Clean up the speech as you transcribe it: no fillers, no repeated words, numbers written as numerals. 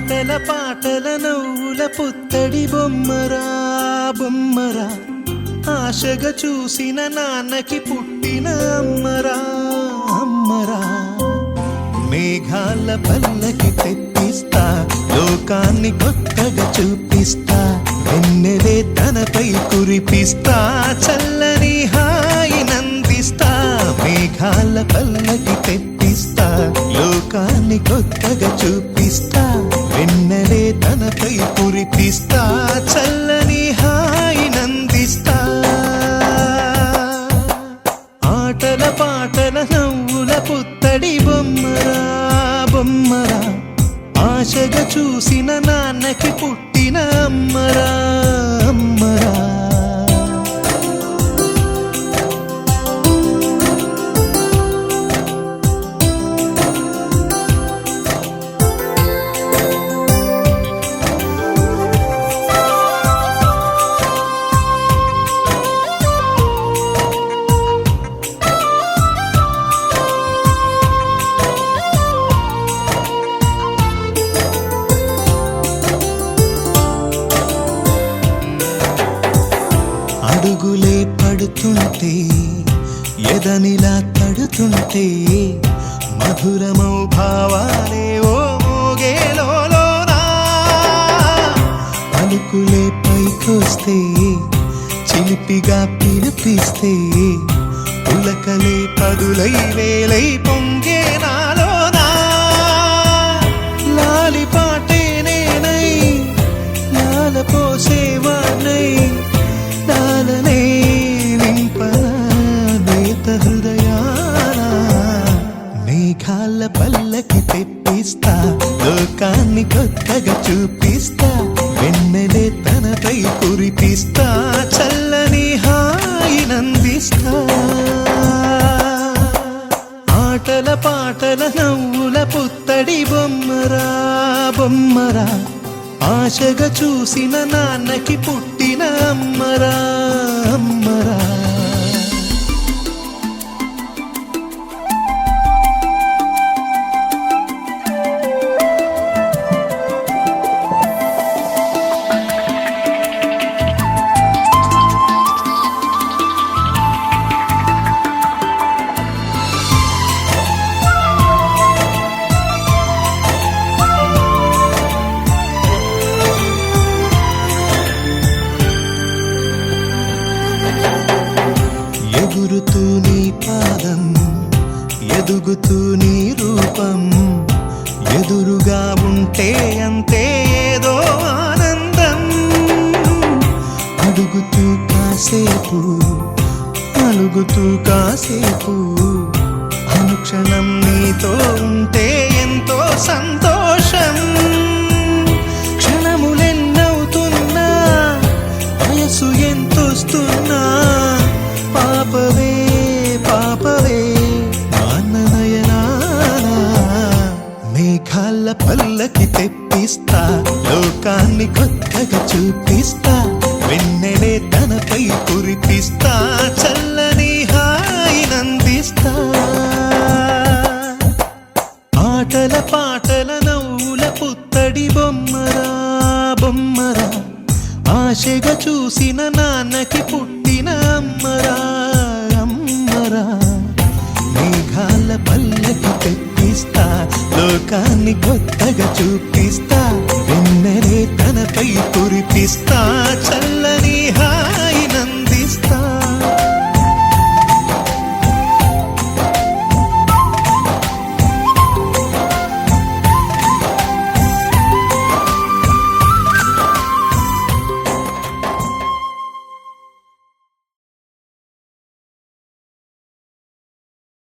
ఆటల పాటల నవ్వుల పుత్తడి బొమ్మరా బొమ్మరా, ఆశగా చూసిన నాన్నకి పుట్టిన అమ్మరా అమ్మరా. మేఘాల పల్లకి తెప్పిస్తా, లోకాన్ని కొత్తగా చూపిస్తా, వెన్నెలే తనపై కురిపిస్తా, చల్లని హాయి నందిస్తా. మేఘాల పల్లకి తెప్పిస్తా, లోకాన్ని కొత్తగా చూపిస్తా, వెన్నెలే తనపై కురిపిస్తా, చల్లని హాయి నందిస్తా. ఆటల పాటల నవ్వుల పుత్తడి బొమ్మరా బొమ్మరా, ఆశగా చూసిన నాన్నకి పుట్టిన అమ్మరా అమ్మరా. అడుగులే పడుతుంటే, ఎదనిలా తడుతుంటే, మధురమౌ భావాలే ఓ మోగేలోనా. పలుకులే పైకొస్తే, చిలిపిగా పిలిపిస్తే, పులకలే పదులై వేలై పొంగే నాలోనా. లాలి పాటే నేనై, లాల పోసేవాణ్ణై, లాలనే నింపనా నేత హృదయాన. మేఘాల పల్లకి తెప్పిస్తా, లోకాన్ని కొత్తగా చూపిస్తా, వెన్నెలే తనపై కురిపిస్తా, చల్లని హాయి నందిస్తా. ఆటల పాటల నవ్వుల పుత్తడి బొమ్మరా బొమ్మరా, ఆశగా చూసిన నాన్నకి పుట్టిన అమ్మరా అమ్మరా. ఎగురుతూ నీ పాదం, ఎదుగుతూ నీ రూపం, ఎదురుగా ఉంటే అంతే ఏదో ఆనందం. అడుగుతూ కాసేపు, అలుగుతూ కాసేపు, అనుక్షణం నీతో ఉంటే ఎంతో సంతోషం. క్షణములెన్నవుతున్నా, వయసు ఎంతొస్తున్నా, పాపవే పాపవే నాన్ననయనానా. మేఘాల పల్లకి తెప్పిస్తా, లోకాన్ని కొత్తగా చూపిస్తా, వెన్నెలే తనపై కురిపిస్తా, చల్లని హాయి నందిస్తా. ఆటల పాటల నవ్వుల పుత్తడి బొమ్మరా బొమ్మరా, ఆశగా చూసిన నాన్నకి పుట్టిన అమ్మరా అమ్మరా. మేఘాల పల్లకి తెప్పిస్తా, లోకాన్ని కొత్తగా చూపిస్తా, వెన్నెలే తనపై కురిపిస్తా,